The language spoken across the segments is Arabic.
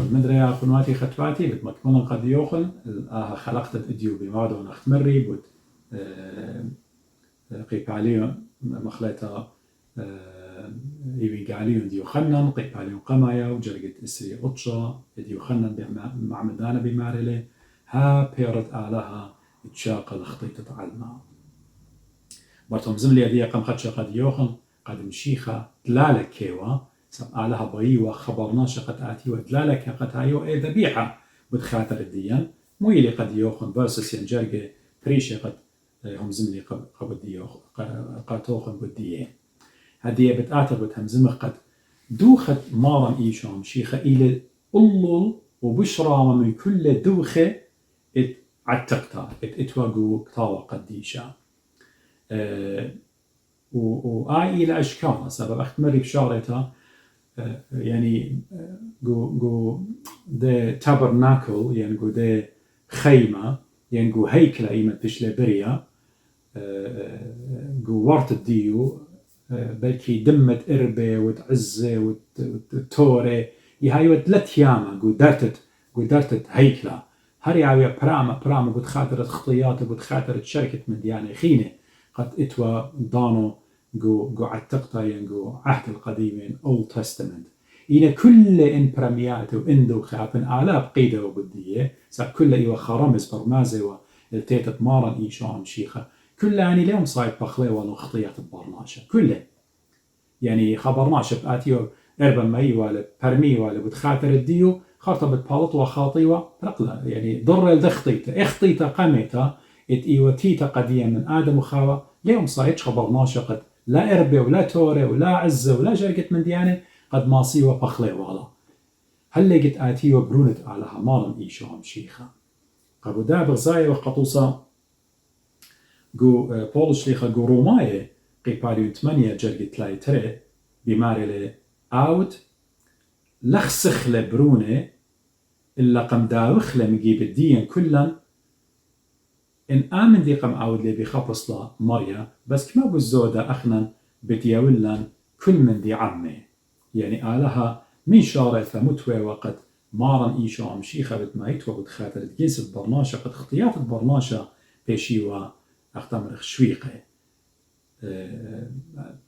يوخن مدري يا قنواتي ختواتي بتمكملن قد يوخن خلقت الاديو بمادو نختمري بوت قيباليون مخلتا يبيقاليون ديو خنن قيباليون قمايا وجرقت اسري أطشا ديو خنن معمدانا بمارلي ها بيرت آلها تشاق لخطيت تعلما برتم زملي دي قم خدش قد يوخن قد مشيخة دلالك كيوا سب آلها بيوا خبرناش قد آتي ودلالك قد هايو اي ذبيحة بتخاطر الديان مويلي قد يوخن versus ينجرق بريشة قد هم زملي قد ديوخن قاتوخن بديين هدية بتآتر بتهمزمخ قد دوخت مارا إيشام شيخة إلى ألل وبشرى من كل دوخة عتقتا اتواقو كتاوة قديشة وآي إلى أشكال سبب أختمري بشارتها يعني جو ده تابرناكل يعني جو ده خيمة يعني جو هيكلة إيمة بشلة بريا جو ورت الديو بلكي دمت إربة وتعزة وتورة يهاي ودلت ياما جو دارتت هيكلة هري عاوية براما قد خاطرت خطيات قد خاطرت شركة مديانة خينة قد اتوا دانو جو عتقتا ينجو عهد القديمين Old Testament إلى كل إن برميات وإندو خابن آلاب قيدة وبدية ساب كل إيوه خرمز برمازة والتيتت مارا إيشان شيخة كل يعني اليوم صايب بخلي ولو خطيات البرناشة كله يعني خبرناش بآتيو إربا ماي ولا برمي ولا بتخاطر الديو خاطر بتبالط وخاطيوة رقلا يعني ضر الدخطيته اخطيته قميته إيوه تيتا قديا من آدم وخاوة اليوم صايبش خبرناش قد لا إربة ولا تورة ولا عزة ولا جرقة من ديانة قد ماصيوة بخلي ولا هل لقيت آتيو برونت علىها مارن إيشوهم شيخة قبو دابغ زاية وقطوصة جو بولش ليخة جو روماية قيباليون 8 جرقة لاي تري بمارلي آود لخسخ لبرونة إلا قم داوخ لمجيب الدين كلا إن آمن دي قم آود لي بخبص لا مريا بس كما بالزودة أخنا بدياولن كل من دي عمي يعني آلها من شارثة متوى وقد مارن إيشا مشيخة بتمايتوى بتخاطر جنس البرناشة قد خطيات البرناشة بيشيوا أختمر خشويقة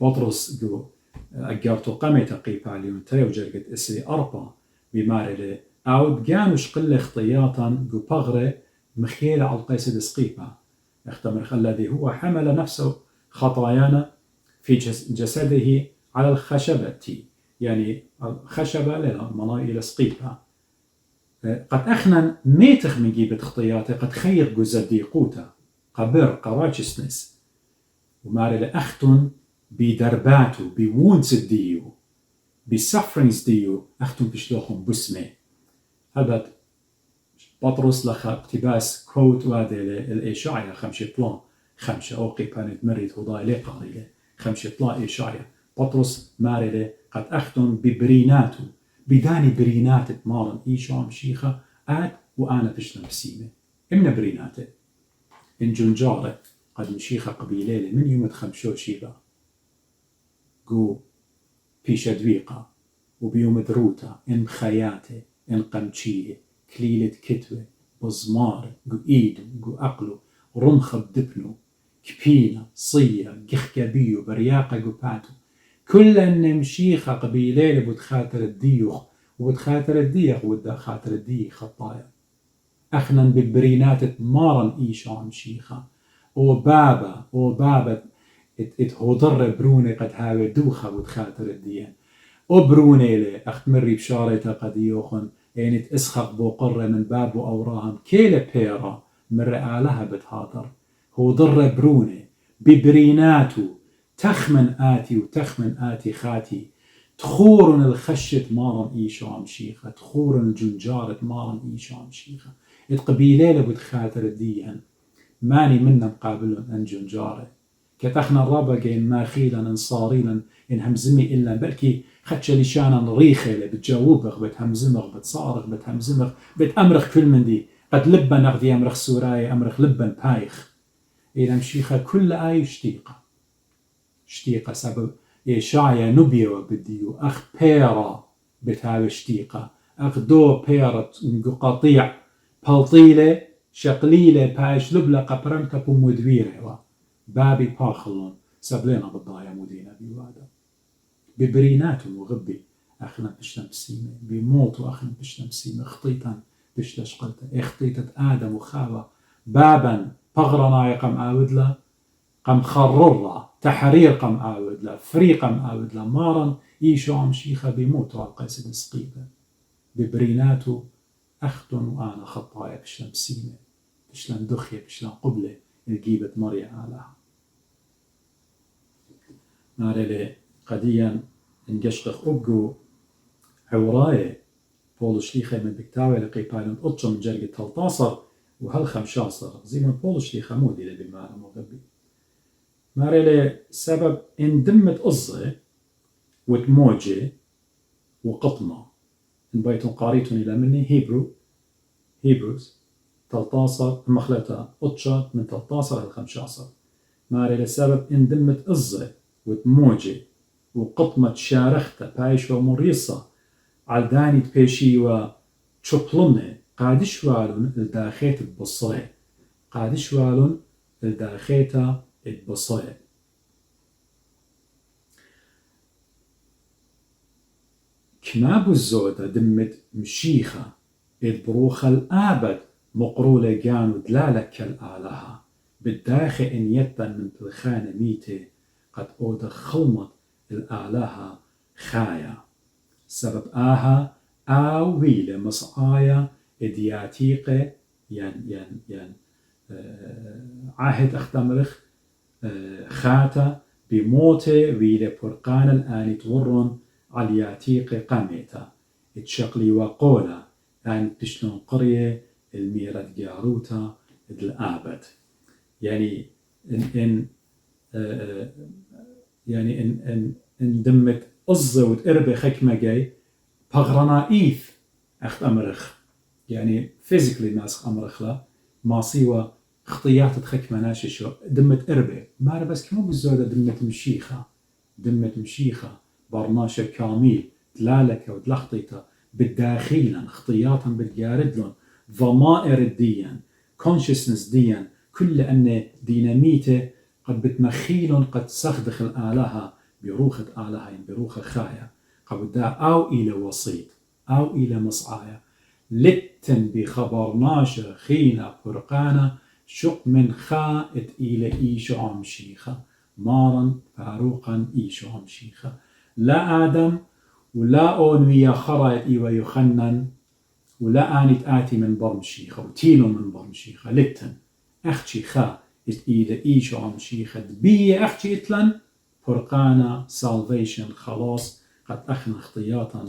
بطرس جو أجارتو قميتا قيباليون تريو جرقت إسري أربا بمارلي أود جانوش قل خطياتا جو بغرة مخيلة على القيس دسقيبا اختمر الذي هو حمل نفسه خطايانا في جسده على الخشبة يعني الخشبة لنا منايل سقيبا قد أخنا ميتخ من جيبت خطياته قد خير جزدي قوتا قبر قراجسنس ومارل أختن بدرباتو بوونس الديو بسفرنز ديو أختن بشلوخهم بسمه هذا بطرس لخ اقتباس كوت وادي الإشاعية 5 بلان 5 أوقي بانت مريد هضاي لي قاريلة 5 بلان إشاعية بطرس مارل قد أختن ببريناتو بداني برينات مارن إيشام شيخة وأنا بشلم بسيمة إمنا بريناته إن جنجارة قد مشيخة قبيلة من يوم خمشو شيبا جو بيشا دويقة وبيوم دروتا إن خياته إن قمشية كليلة كتوة بزمار جو إيدو جو أقلو رمخ بدبنو كبينة صية جخكبيو برياقة جو باتو كل أن مشيخة قبيلة بتخاطر الديوخ وبتخاطر الديخ ودا خاطر الديخ خطايا أخنا ببرينات مارن إيشام شيخة وبابا اتهضر بروني قد هاوي دوخة وتخاطر الدين وبروني لي أختمري بشارة قد يوخن يعني تأسخق بوقرة من باب وأوراهم كيلة بيرا من رئالها بتهاطر هو ضر بروني ببريناتو تخمن آتي وتخمن آتي خاتي تخورن الخشة مارن إيشام شيخة تخورن الجنجارة مارن إيشام شيخة القبيلة بتخاطر الدين ماني منا مقابلهم أن جنجارة كتخنا الرابقة إن ماخيلا إن صاريلا إن همزمي إلا بلكي خدش لشانا ريخة بتجاوبغ بتهمزمغ بتصارغ بتهمزمغ بتأمرخ كل من دي قد لبن أغدي أمرخ سوراي أمرخ لبن بايخ إلى مشيخة كل آي شتيقة سبب إشاعية نبيو بديو أخ بيرا بتهاوي شتيقة أخدو بيرت قطيع بلطيلة شقليلة باش لبلا قبرمتا بمدويرة بابي باخلون سبلينا بالضايا مدينة بيوادا ببرينات مغبي أخنا بشنا بسيمة بموت وأخنا بشنا بسيمة خطيطا بشلا شقلتا اختيتت آدم وخاوة بابا بغرنا يقم آودلا قم خررلا تحرير قم آودلا فري قم آودلا مارا إيشو عم شيخة بموت وقاسد سقيبة ببريناتو أختن وأنا خطايا بشلا بسيمة بشلا دخية بشلا قبلة الجيبة مريا علىها نارلي قديا انقشقخ أبقو عوراي بولش ليخي من بكتاوي لقي بايلون أطشو من جرقة 13 وهل 15 زي من بولش ليخي مودي لبي معنا مغبي مارلي سبب إن دمت أزة وتموجة وقطمة إن بيتون قاريتون إلى مني هيبروز 13 مخلطة أطشا من 13 ل 15 مارلي سبب إن دمت أزة وتموجة وقطمة شارخته بايش ومريصة عالداني تبيشي وشبلمة قادش والون الداخيت البصري قادش والون الداخيت البصري كنابو الزودة دمت مشيخة بروخ الآبد مقرولة جانو دلالك كالآلها بالداخل إن يتن من بلخانة ميتة قد أود خلمت الآلها خايا سبب آها آويلة مصعايا إدياتيقة عهد أختمرخ خاتا بموتة ويلة برقان الآن تورن علياتيقة قاميتا اتشقلي وقولا يعني تشلون قرية الميرة جاروتا الآبد يعني إن دمت أزة وتقربي خكمة جاي بغرنا إيث أخت أمرخ يعني فيزيكلي ناس أمرخ لا ما سوى خطيات خكمة ناشي شو دمت قربي ما بس كمو بالزودة دمت مشيخة برناشة كامل تلالك وتلخطيته بالداخيلا خطياتا بالجاردلون ضمائر الدين consciousness دين كل أن ديناميته قد بتمخيلون قد سخدخ الآلهة بروخة آلهة بروخة خايا قد دا أو إلى وسيط أو إلى مصعايا لتن بخبرناشة خينا فرقانا شق من خائت إلى إيشو عمشيخة مارا فاروقا إيشو عمشيخة لا آدم ولا أونويا خرائت إيوة يخنن ولا آنت آتي من برمشيخة وتينو من برمشيخة لتن أختي خا إلى إيشو عمشيخة دبية أختي إتلن فرقانا salvation خلاص قد أخنا اختياطا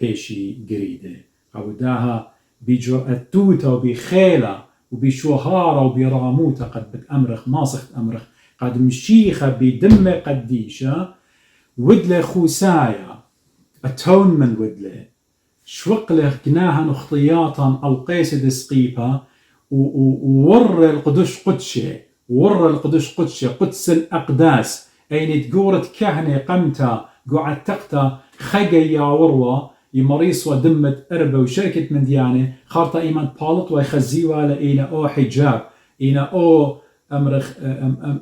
بيشي قريدة أو داها بجرأتوتا وبخيلة وبشوهارة وبراموتا قد بتأمرخ ماسخت أمرخ قد مشيخة بدم قديشة ودلة خوسايا atonement ودلة شوقله قناها نخطياطا القيسد سقيبة وور القدش قدشة قدس الأقداس أين تقورت كهنة قمتا قعدتقتا خجي يا وروة يمريص ودمت أربة وشركة من ديانة خارطة إيمان بالط ويخزيوا لإينا أو حجاب إينا أو أمرخ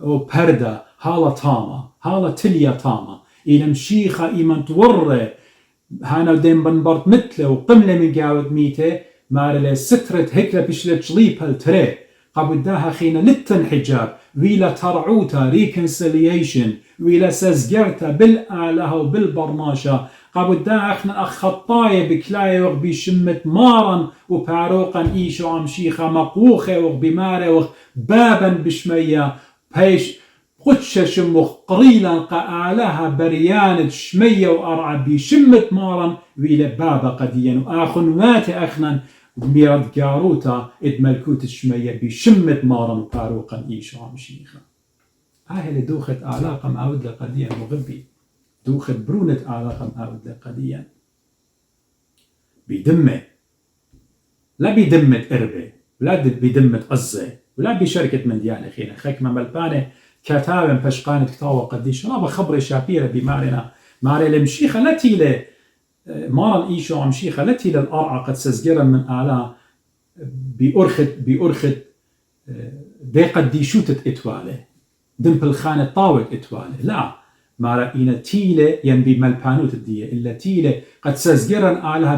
أو بردة هالة تاما هالة تليا تاما إينا مشيخة إيمان تورة هانا ودين بنبرت مثله وقملة من قاود ميته مارلة سترت هكلا بشلت شليب هالتري قابداها خينا لتن حجاب ويلا ترعوتا ريكنسلييشن ويلا سزجرتا بالآلهة وبالبرماشة قابداها اخنا خطايا بكلاية وغبي شمت مارا وباروقا ايشو عمشيخة مقوخة وغبي مارا بابا بشمية بيش قدشة شمخ قريلا قآلها بريانة شمية وأرعى بشمت مارا ويلا بابا قديا وآخن مات أخنا ميرد جاروتا إد ملكوت الشمية بشمت مارا وباروقا إيشو عمشيخة هاي دوخت علاقة معود قديا مغبي دوخت برونة علاقة معود قديا بدمة لا بدمة إربة ولا بدمة أزة ولا بشركة من ديانة خينا خكمة ملبانة كتابا بشقانة كتاوة قديش لا بخبر شابيرة بمارنا ماري المشيخة لا تيلة مارن إيشو عم شيخة التي للأرعى قد سزجرا من آلا بأرخت دي قد دي شوتت إتواله دمبل خانة طاوت إتواله لا ما رأينا تيلة ينبي ملبانوت الدية إلا تيلة قد سزجرا آلها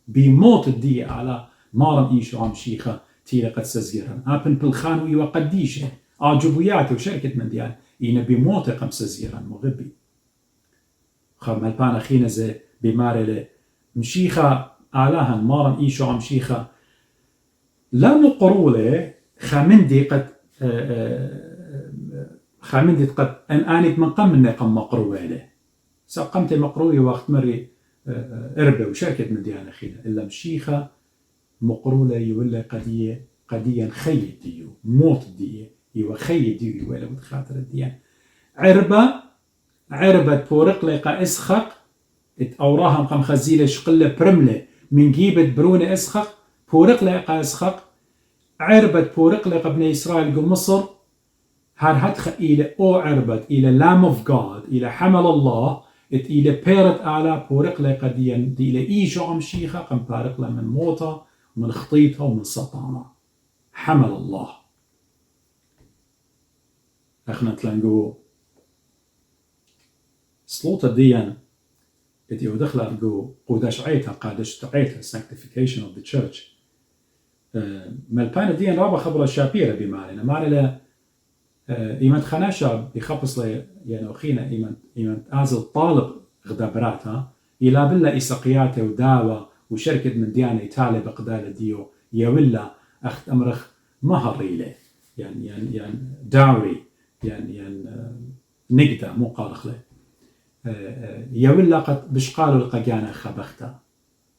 بموت الدية على مارن إيشو عم شيخة تيلة قد سزجرا آبن بالخانو إيوا قديشة عجبوياته وشركة من ديان إينا بموت قم سزجرا مغبي خب ملبانا خينا زي بمارلة مشيخة آلاها مارن إيشو عم شيخة لا مقرولة خامندي قد أن آنت من قم من قم مقروة له سقمت مقروي وقت مري إربة وشركة من ديان خينا إلا مشيخة مقرولة يولى قديا خيد ديو موت ديو يوخيد ديو يولى وتخاطر الديان عربة بورق لقى إسخق أوراها مقام خزيلة شقلة برملة من جيبة برونة إسخق بورق لقى إسخق عربة بورق لقى ابن إسرائيل قل مصر هار هدخ إلى عربة إلى Lamb of God إلى حمل الله إلى بيرت أعلى بورق لقى دي إلى إيشو عم شيخة قم بارق من موتة ومن خطيطة ومن سطانة حمل الله احنا تلنقو سلوطة ديان إتي ودخل أرجو قوداش عيتها قادش تعيتها sanctification of the church ملبانة ديان رابع خبرة شابيرة بمعنى معنى إيمان خناشة بخبص لي يعني أخينا إيمان أزل طالب غدا براتها إلا بالله إساقياته ودعوة وشركة من ديانة إيطاليا بقدالة ديو يولا أخت أمرخ مهري له يعني داوري يعني نقدة مو قارخ له يولا قد بشقالوا القجانة خبختا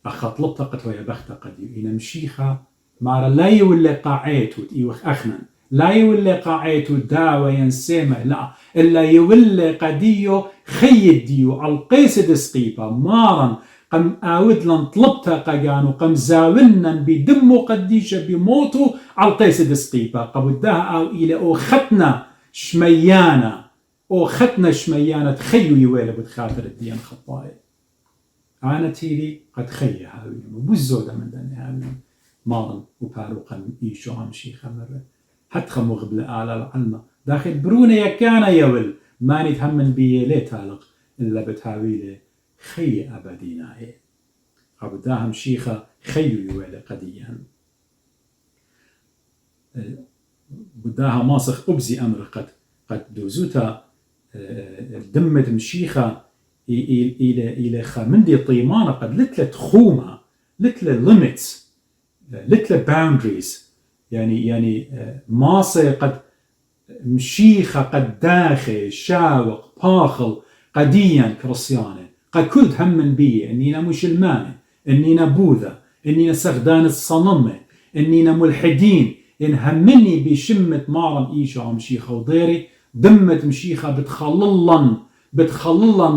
أخطلبتا قد ويا بختا قد إن مشيخة مع لا يولي قاعيتو إيوخ أخنا لا يولي قاعيتو داوى ينسيمه لا إلا يولي قديو خيد ديو القيس دسقيبا مارا قم آود لن طلبتا قجانو قم زاولنا بدمو قديشة بموتو القيس دسقيبا قبدها أو إلى أو ختنا شميانا أو ختنا شميانة خيو يويل بتخاطر الدين خطاي أنا تيلي قد خي هاوي وبزودة من دني هاوي مارن وباروقا إيشو عم شيخة مرة حتى خمو قبل آل العلمة داخل برونة يكانا يول ما نتهمن بيه ليه تالق إلا بتهاويله خي أبدينا قبداهم شيخة خيو يويل قديا بداها ماسخ أبزي أمر قد دوزوتا دمت مشيخة إلى خمندي طيمانة قد لتلت خومة لتلت limits لتلت boundaries يعني ماسة قد مشيخة قد داخل شاوق باخل قديا كرسيانة قد كل هم بيه إنينا مسلمانة إنينا بوذا إنينا سغدان الصنمة إنينا ملحدين إن همني بشمة مارم إيشو عم شيخة وضيري دمت مشيخة بتخللن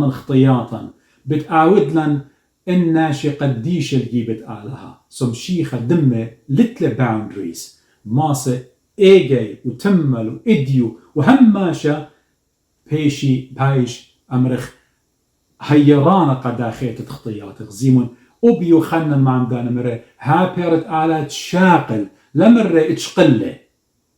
من خطياتا بتعاود لن الناشي قديش الجيبت آلها سمشيخة دمة لتلة باوندريز ماسة إيجي وتمل وإديو وهماشة بايش أمرخ هيرانا قداخيت خطيات غزيمون أبيو خنن معمدانا مرة ها بيرت آلها تشاقل لمرة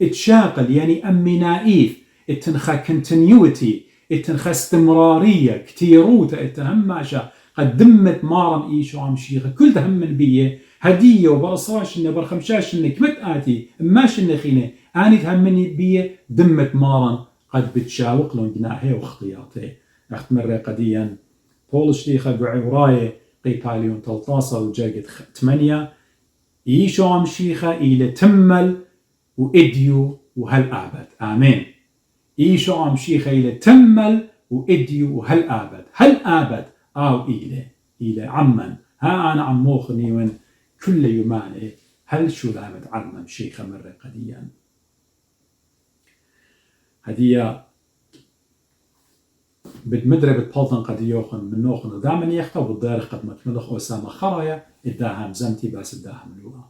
اتشاقل يعني أمي نائف اتنخى كنتنيوتي اتنخى استمرارية كتيروتا اتنهماشا قد دمت مارم إيشو عم شيخة كل دهم من بيه هدية وبرصاش إنه برخمشاش إنه كمت آتي ماش إنه خينه آني تهمني بيه دمت مارم قد بتشاوق لون جناحي واختياطي أخت مرة قديا بول شليخة قعي وراي قيباليون تلطاسة وجاقت 8 إيشو عم شيخة إلى تمل وإديو وهالآبد آمين إيشو عم شيخة إلى تمل وإديو وهالآبد أو إلى عمن ها أنا عم موخني وين كل يوماني هل شو لامد عمن شيخة مرة قديا هدية بتمدري بتبلطن قد يوخن من نوخن دائما يخطب الدار قد متملخ أسامة خرايا إداها مزمتي بس إداها ملوها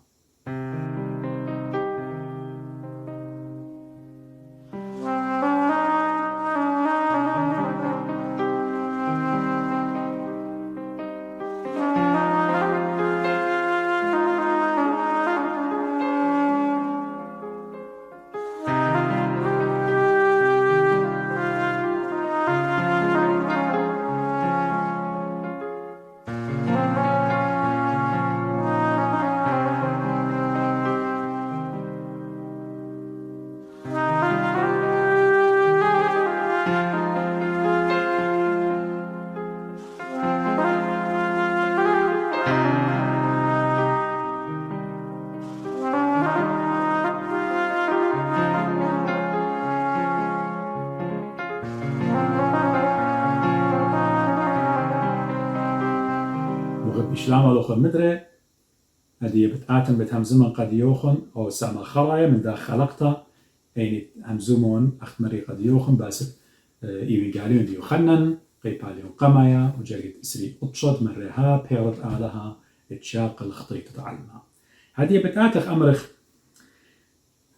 شلام لوخن مدري هذه بتآتم بتهمزمن قد يوخن أو سامة خرايا من دا خلقتا يعني همزمون أختمري قد يوخن بس إيوي قاليون ديو خنن قيباليون قمايا وجريت إسري أطشد مرها بيرد آلها اتشاق الخطيط تعلمها هذه بتآتخ أمرخ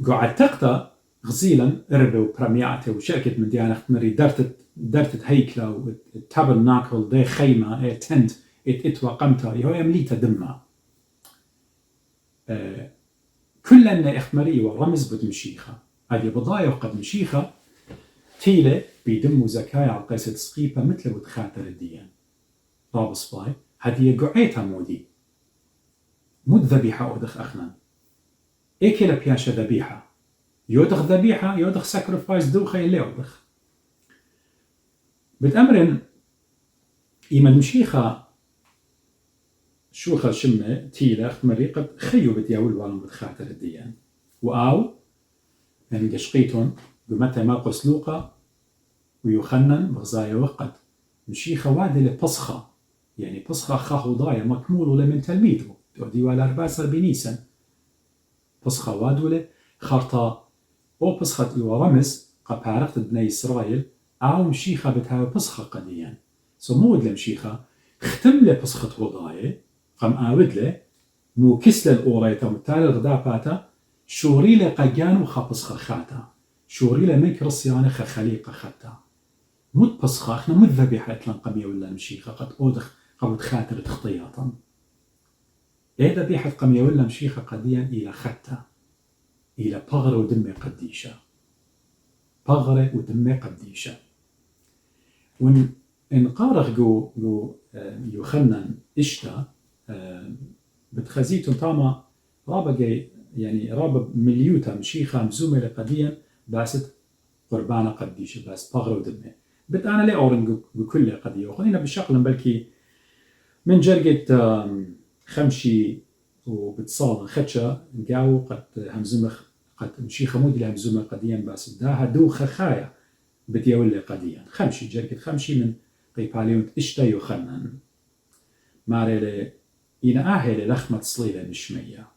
قاعد تقطع غزيلا إربو برميعته وشركة من ديانة اختمري درتت هيكلا والتابرناكل دي خيمة تنت اتوقمتها يهو يمليتا دمها كلنا اختمري ورمز بتمشيخة هذه بضايا وقد مشيخة تيلة بيدمو زكايا على قيسة سقيبة مثل بتخاتر الديان رابص باي هذه قعيتها مودي مود ذبيحة أودخ أخنا إيكيلا بياشا ذبيحة يودخ ذبيحة يودخ ساكرفايس دوخة اللي يودخ بتأمرن إيما مشيخة شوخة شمة تيلة اختمري قد خيو بتياول والم بتخاتر الديان وآو يعني قشقيتون بمتى ما قسلوقة ويخنن بغزايا وقت مشيخة وادلة بصخة يعني بصخة خاهو ضايا مكمول لمن تلميذه تودي ولا أرباسر بنيسن بصخة وادلة خرطة أو بصخة ورمز قبارقت بني إسرائيل أو مشيخة بتهاو بصخة قديا سمود لمشيخة ختم له بصخة وضايا قم آود له مو كسل الأوريتا متالي الغداباتا شوري له قيان وخبصخة خاتا شوري له منك رصيانة خليقة خاتا مد بصخة احنا مد ذبيحة قمية ولا مشيخة قد أودخ قد خاتر تخطياتا إيه ذبيحة قمية ولا مشيخة قديا إلى خاتا إلى بغرة ودمي قديشة بغرة ودمي قديشة وإن قارخ جو يخنن إشتا بتخزيتون طاما رابا جاي يعني رابا مليوتا مشيخة مزومة قديا باست قربانة قديشة بس بغرة ودمي بت أنا لا أورن بكل قدية وخلينا بشكل بلكي من جرقة خمشي وبتصال خدشة نقاو قد همزمخ قد مشيخة مودي همزمة قديا بس داها دوخة خايا بتيولي قديا خمشي جرقة خمشي من قيباليون إشتا يخنن ماري إنا أهل لخمة صليلة مشمية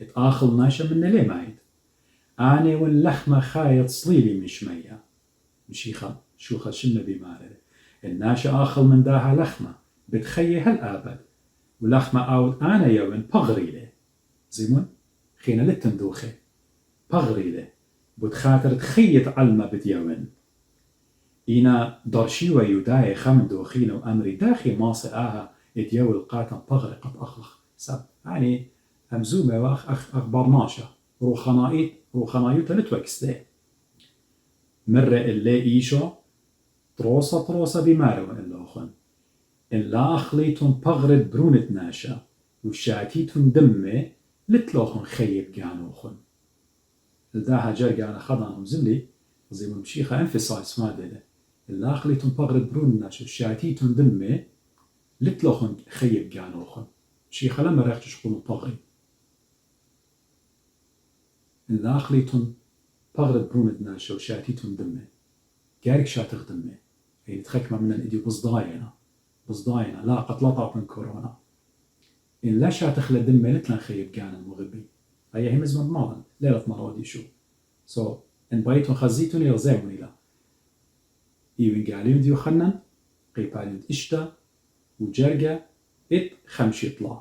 اتآخل ناشا من ليه مايد أنا واللخمة خاية صليلي مشمية مشيخة شوخة شنة بماري الناشا آخل من داها لخمة بتخيي هالآبد ولخمة أود أنا يوم بغري له زيمون خينا للتندوخي بغري له بتخاطر تخيط علمة بديوين إنا درشي ويداي خمن دوخينا وأمري داخي ماصي آها يديو القاتم بغري قد أخلخ سب يعني همزومة أخبار ناشا روخنايوتا نتوكس ده مرة اللي إيشو تروسا بمارو إلا أخن إلا أخليتون بغرد برونت ناشا وشاتيتون دمي لتلوخن خيب جانوخن لداها جرقا على خضانهم زملي زي ما مشيخة انفسايس ما دله إلا أخليتون بغرد برونت ناشا وشاتيتون دمي لتلوخن خيب جانوخن مشيخة لما ريختو شقولون بغري إلا أخليتون بغرد برونت ناشا وشاتيتون دمي قارك شاتخ دمي يعني تخكمة من الإديو بصداينا لا قد لطعت من كورونا إن لا شاتخ لدمي لتلن خيب كان المغبي هي مزمن ماضن ليلة مرادي شو إن بايتون خزيتون يرزيوني لا إيوين قاليون ديو خنن قيباليون إشتا وجرقة خمشي طلا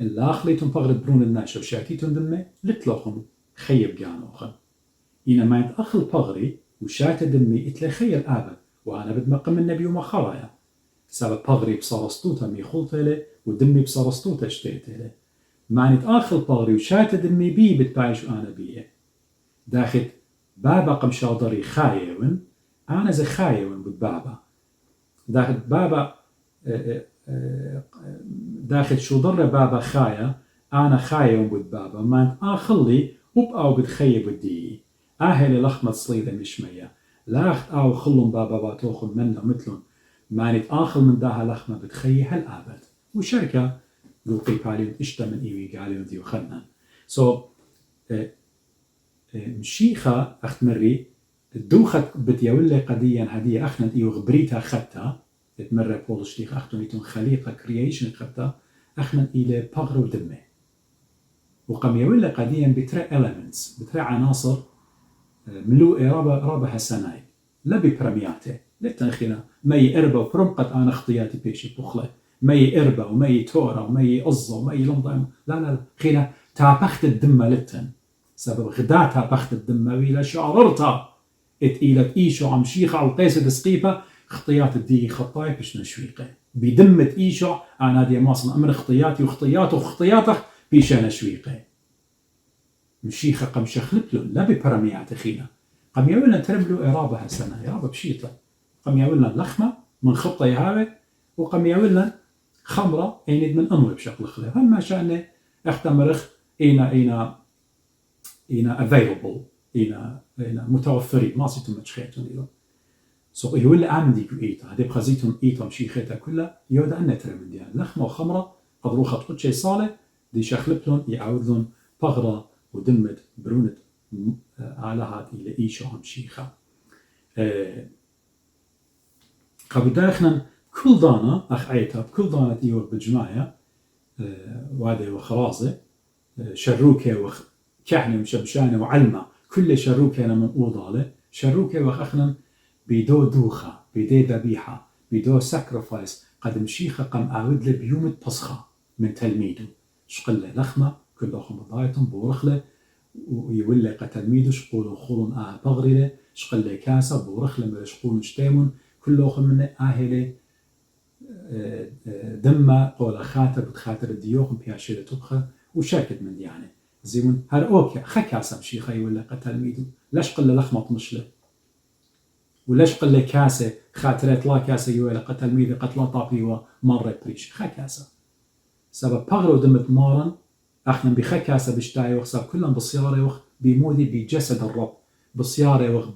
إن لا أخليتون بغرد برون الناشا وشاتيتون دمي لتلوخن خيب كانوخن إنا ما يتأخل بغري وشات دمي إتلا خيل آبد وأنا بدمقم النبي وما خرايا سبب بغري بصارستوتا ميخولتله ودمي بصارستوتا اشتيتله ما نتآخل بغري وشات دمي بي بتبايش وأنا بيه داخل بابا قم شاضري خايون أنا زي خايون بابا داخل بابا داخل شو ضر بابا خايا أنا خايون بابا ما نتآخل لي وبقاو بتخيب الدي أهل لخمة صليدة مشمية لا أخت أو خلهم بابا باتوخن منا مثلهم ما نتآخل من داها لخمة بتخيي هالآبد وشركة قوقي باليون إشتا من إيوي قاليون ديو خنن مشيخة أخت مري الدوخة بتيولي قديا هدية أخنت إيو غبريتها خدتها تمرة بولشتيخ أختون يتون خليقة كرييشن خبتا أخنا إلى بغر ودمه وقم يولى قديا بترى elements بترى عناصر ملوء رابة حسناي لا ببرمياته للتنخينا مي إربا وبرمقت أنا اختياتي بيشي بخلة مي إربا ومي تورا ومي أزة ومي لمضة لا خينا تابخت الدمة للتن سبب غدا تابخت الدمة وإلى شعررتا إلى إيشو عم شيخة أو قيسة سقيفة خطيات الدي خطاي بش نشويقه بدمة إيشو أنا دي ماصن أمر خطياتي وخطياته وخطياته بيش نشويقه مشيخة قم شخلبلو لا ببرميات خينا قم يولنا تربلو إرابة سنة إرابة بشيطة قم يولنا لخمة من خطة يهاوي وقم يولنا خمرة عيند من أمر بشكل خلاف هم ما شأنه اختمرخ إينا available إينا متوفرين ما سيتم متشخيتون إذا سو يولي آمن ديكو إيتا هدي بخزيتون إيتا مشيخيتا كلها يودا أن نترى من ديان لخمة وخمرة قد روخت قد شي صالح دي شخلبلون يعوذون بغرة ودمت برونت على هذه إلى إيشو عم شيخة قبل داخنا كل دانا أخ عيتها كل دانا ديور بجماعة وهذا وخرازة شروكة وكحنة وشبشانة وعلمة كل شروكة أنا من أوضالة شروكة وأخنا بيدو دوخة بيدو ذبيحة بيدو ساكرفايس قد مشيخة قم أعود له بيوم بصخة من تلميده شقل له لخمة كل أخم بضايتهم بورخله ويولي قتلميده شقولوا خولون بغرله شقل له كاسة بورخله من شقولون شتيمون كل أخم منه آهله دمه قول خاتر بتخاتر الديوخم بياشيلة تبخه وشاكد من يعني زيمون هر أوكي خكاسة مشيخة يولي قتلميده لاش قل له لخمة طمشله وليش قل لي كاسة خاطرات لا كاسة يويل قتل ميدي قتل طابي ومرة بريش خا كاسة سبب بغرو دمت مارن أخنا بخا كاسة بشتاي وخساب كلهم بالسيارة وخ بمودي بجسد الرب بالسيارة وخ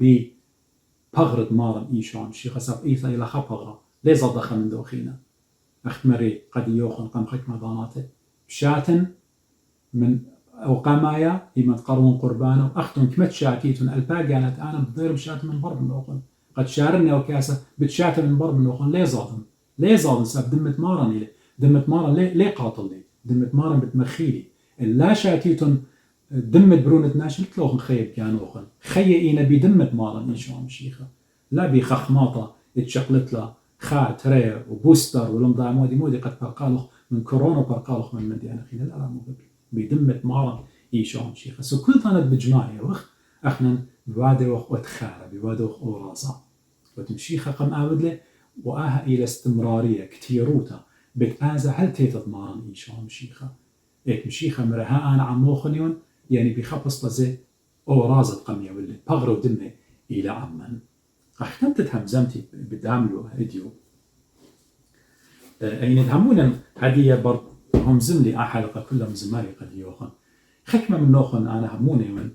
بغرد مارن إيشو عم شي خساب إيثا إلى خا بغرة ليز ضخم من دوخينا أخت مري قد يوخن قام حكمة ضاناته بشاتن من أو قامايا إما تقرون قربانه وأختن كمت شاتيتون الباقي كانت أنا بضير بشات من برب الأخن قد شارنا وكاسة بتشات من برب الأخن ليه ظالم ساب دمت مارن دمت مارن ليه قاتل لي دمت مارن بتمخيلي لا شاتيتون دمت برونت ناشل تلوخن خيب كان أخن خيئينا بدمت مارن إيشو عم شيخة لا بخخماطة اتشقلت له خات ري وبوستر ولمضاع مودي قد برقالخ من كورونا برقالخ من مدينة خينا لا مو بدمة مارن إيشو عم شيخة سو كل طانت بجماعي وخ أخنا بوادي وخ وتخارة بوادي وخ أورازة وتمشيخة قم أعود له وآها إلى استمرارية كتيروتا بتآزة هل تيتت مارن إيشو عم شيخة إيك مشيخة مرها أنا عم موخنيون يعني بخبص لزي أورازة قم يولد بغرو دمه إلى عمان أختمت همزمتي بدعملو فيديو أين يدهمونا هدية برض هم زملي حلقة كلهم زمالي قد يوخن حكمة من نوخن أنا هموني من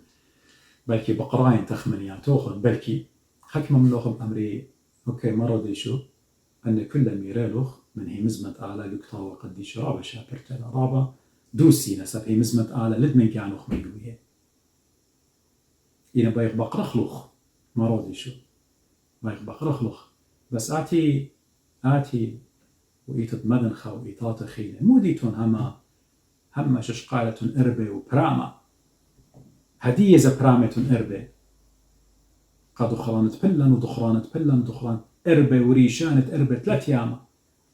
بلكي بقراين تخمنيات توخن بلكي حكمة من نوخن أمري أوكي مرة ديشو أن كل ميرالوخ من هي مزمة آلة لكتاوة قد ديشو رابا شابرت رابا دوسي نسب هي مزمة آلة لدمن كانوخ ميلوية إنا بايق بقرخلوخ مرة ديشو بايق بقرخلوخ بس آتي وإيتت مدنخة وإيطات خيلة موديتون هما ششقالة إربة وبراما هدية زبرامة إربة قد خرانت بلن ودخرانت بلن ودخران إربة وريشانة إربة 3 ياما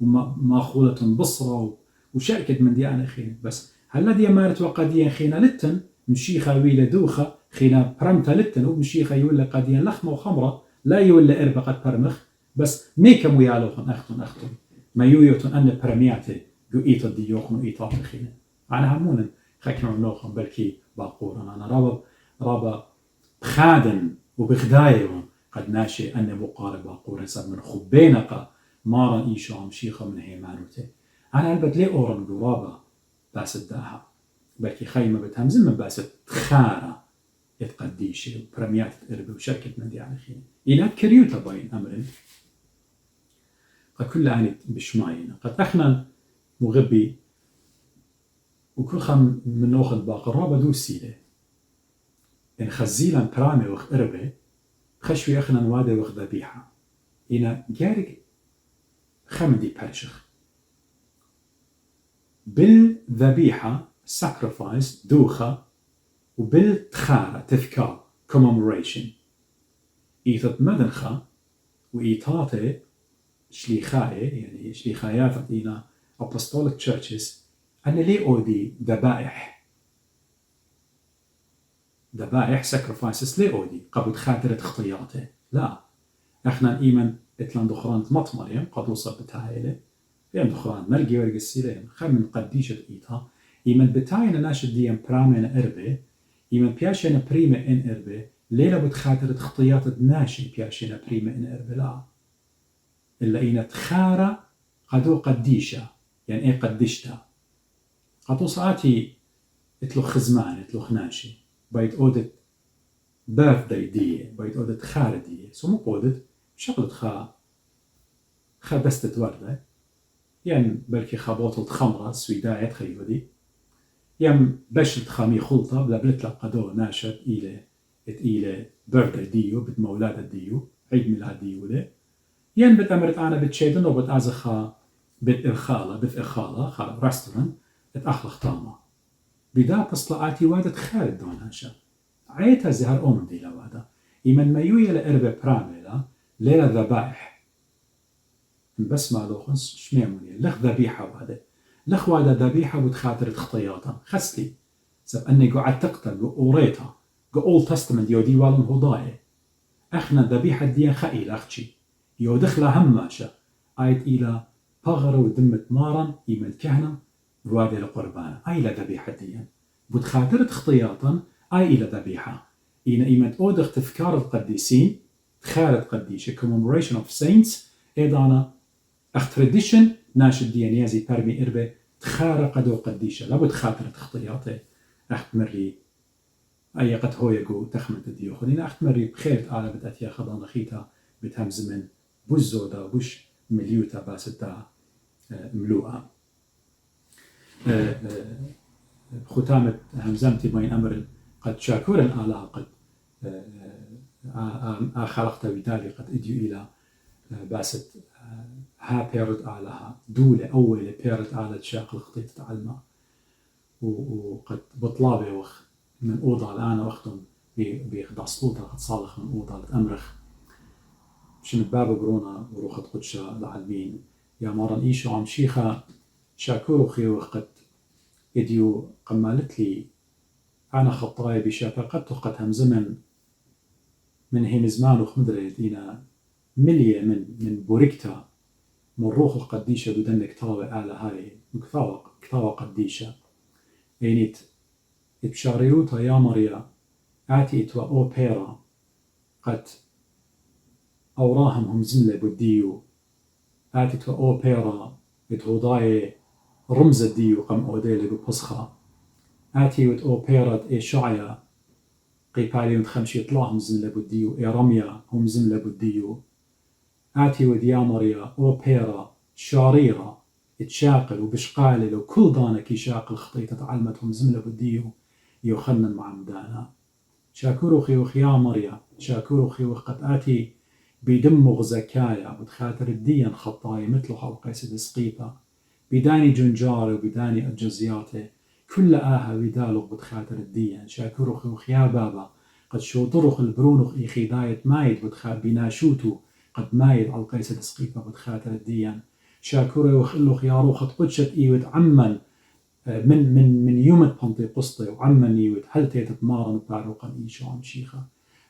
وماخولة بصرة وشركة من ديانة خيلة بس هلا دي مارت وقديا خينا لتن مشيخة ويلة دوخة خينا برمتا لتن ومشيخة يولى قديا لخمة وخمرة لا يولى إربة قد برمخ بس ميكم ويالوخن أختن ما يويوتون أن برمياتي جو إيتا ديوخن وإيطات خينا أنا همونا خاكم منوخن بلكي باقورا أنا رابا بخادن وبخدايون قد ناشي أن بقارب باقورا سب من خبينقا مارا إيشو عم شيخة من هيمانوتي أنا البت لي أورن قرابة باسد داها بلكي خيمة بتهمزن من باسد خارة يتقديشي وبرميات إربي وشركة من دي على خينا إلا كريوتا باين أمرن قد كل آني بشماينا قد أخنا مغبي وكل خم من نوخد باقرابة دوسيلة إن خزيلا برامي وخ إربي خشوي أخنا نوادي وخ ذبيحة إنا جارك خمدي بارشخ بالذبيحة sacrifice دوخة وبالتخارة تذكار commemoration إيثت مدنخة وإيتاتي شليخاية يعني شليخايات عطينا apostolic churches أنا ليه أودي ذبائح sacrifices ليه أودي قبل خاطرة خطياته لا إحنا إيمن إتلان دخران مط مريم قد وصل بتاعيله فين دخران مرقي ورق السيلين خم من قديشة إيتا إيمن بتاعينا ناشد ديان برامنا إربي إيمن بياشينا بريمة إن إربي ليلة بتخاطرة خطيات ناشي بياشينا بريمة إن إربي لا إلا إينا تخارة قدو قديشة يعني إيه قديشتا قدو ساعتي إتلو خزمان إتلو خناشي بايت أودت birthday دي بايت أودت خارة دي سو مو أودت شغلة خا دستة وردة يعني بركي خبوطة خمرة سويداية خيودي يم بشلت خامي خلطة بلا بلتلا قدو ناشد إلى birthday ديو بد مولادة ديو عيد ميلاد ديو له ين بتأمرت أنا بتشيدن وبتأزخا بتأخالة خالة رستوران اتأخلخ طامة بدا بصلاعاتي وادت خالد دوناشا عيتها زهر دي لوادا إيمن ما يويا لإربة براميلا ليلة ذبائح بس ما لوخنس شميموني لخ ذبيحة وادا لخ وادا ذبيحة بتخاطر خطياتا خستي سب أني قعد تقتل وقوريتا قول تستمنت يودي والن هضاي أخنا ذبيحة ديان خائل أختشي يودخلا هماشا آيت إلى بغر ودمت مارا إيمن كهنة وادي القربان أي لذبيحة ديان بتخاطر خطياتا أي إلى ذبيحة إيمن أودخ تذكار القديسين تخارت قديشة commemoration of saints إيضانا أخ tradition ناشد ديان يازي برمي إربي تخار قدو قديشة لابد خاطر خطياته أخت مري أي قد هو يقو تخمت الديو خلينا أخت مري بخير تعالى بتأتيا خضان رخيتا بتهمز من بوزودا بوش مليوتا باستا ملوءة ختامة همزمتي بين أمر قد شاكورا آلها قد خلقت بدالي قد إديو إلى باست ها بيرد آلها دولة أول بيرد آلة شاق الخطيط تعلمها وقد بطلابي وخ من أوضة الآن وقتهم بيخدع صوتها قد صالح من أوضة لتأمرخ شن باب برونا وروخة قدشة العلمين يا مرن إيشو عم شيخة شاكورو خي وقت إديو قمالت لي أنا خطاي بشافة قد تقتهم زمن من هين زمان وخمدري دينا ملية من بوريكتا من روح القديشة بدن كتابة آلة هاي كتابة قديشة يعني تبشاريروتا يا مريا آتي إتوا أوبيرا قد أوراهم هم زملة بديو آتي إتوا أوبيرا إتهوداي رمز الديو قم أوديلي ببصخة آتي وت أوبيرا إيشعيا قيبالي وتخمشي يطلعهم زملة بديو إيرميا هم زملة بديو آتي وديا مريا أوبيرا شاريرة اتشاقل وبشقالل وكل دانك يشاقل خطيطة تعلمتهم زملة بديو يخنن مع مدانا شاكورو خيوخ يا مريا شاكورو خيوخ قد آتي بدمغ زكايا بتخاطر الدين خطاي مثل حلقة سقيبة بداني جنجاري وبداني الجزياتي كل آها بدالغ بتخاطر الدين شاكورو خيوخ يا بابا قد شوطرخ البرونخ إيخي دايت مايد بناشوتو قد مايد على قيسة سقيبة بتخاطر الدين شاكورو وخلوخ يا روخة قدشت إيوت عمن من يوم بنطيقسطي وعمن إيوت هل تتمارن باروقا إيشو عم شيخة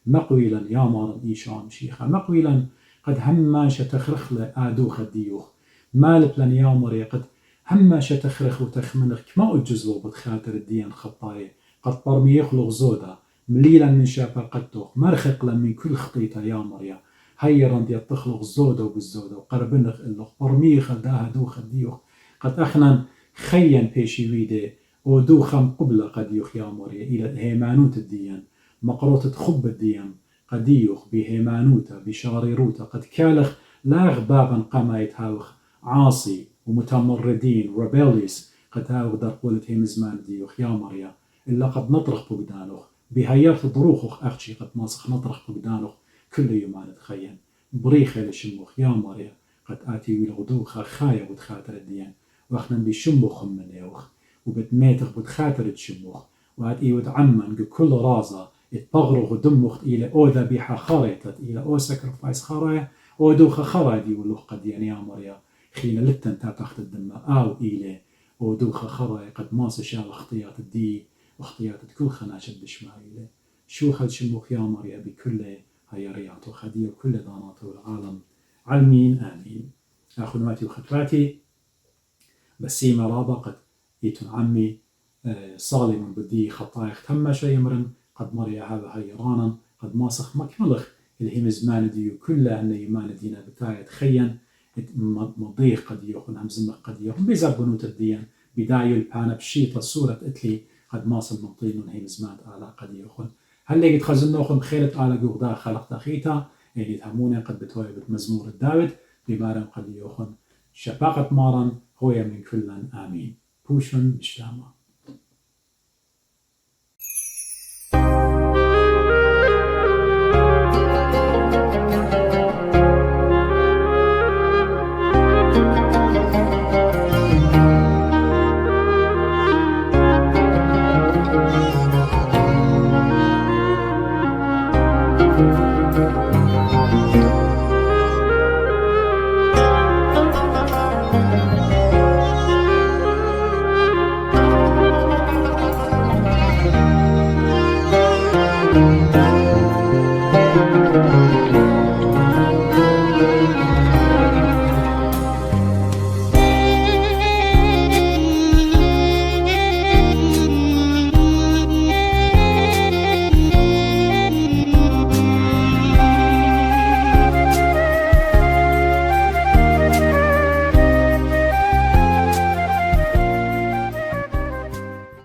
مقويلا يا مارن إيشو عم شيخة مقويلا قد هما شتخرخ لآدوخ الديوخ مالك لن يا مري قد هما شتخرخ وتخمنخ كما أجزلو بتخاطر الدين خطاي قد برمي يخلق زودا مليلا من شابا قدوخ مرخق من كل خطيطة يا مريا هيرا دي تخلق زودا وبالزودا وقربنخ اللخ برميخ داها دوخ الديوخ قد أخنا خيا بيشي ويدي ودوخم قبل قد يوخ يا مريا إلى هيمانوت الدين مقروطة خب الدين قد يوخ بهيمانوتا بشاريروتا قد كالخ لاغ بابا قمايت هاوخ عاصي ومتمردين rebellious قد هاوخ در قولة هيمزمان ديوخ يا مريا إلا قد نطرخ بقدانوخ بهيات ضروخوخ أخشي قد ناسخ نطرخ بقدانوخ كل يوم أنا تخيل بريخة لشموخ يا مريا قد آتي والغدو خايا بتخاطر الديان وأخنا بشمخ من يوخ وبتميتخ بتخاطر تشمخ وآتي وتعمن كل رازة اتبغرغ دمخت إلى أو ذبيحة خارطت إلى أو سكرفايس خرايا أو دوخ خرايا دي ولوخ قد يعني مريا خينا لتن تحت الدم أو إلى أو دوخ خرايا قد ماس شال اختيات الدي واختيات كل خناشد بشمايله شو خد شمخ يا مريا بكل هيريات وخدي وكل دانات العالم علمين آمين أخذ ماتي وخطواتي بسيمة رابقت يتن عمي صالم بدي خطايخ تم شيء مرن قد مريا هذا هيرانا قد ماسخ مكملخ اللي هي مزمان ديو كله أن يمان دينا بتاعي تخين مضيق قد يخون همزمة قد يخون بيزبنوت الدين بداية البانا بشيطة صورة اتلي قد ماصل منطين هي مزمان على قد يخون هل لقيت خزنوخم خيرت على جوغدا خلق دخيتا يعني تهمونا قد بتوي بمزمور الداود بمارن قد يخون شباقة مارن هو من كلن آمين بوشن بشتاما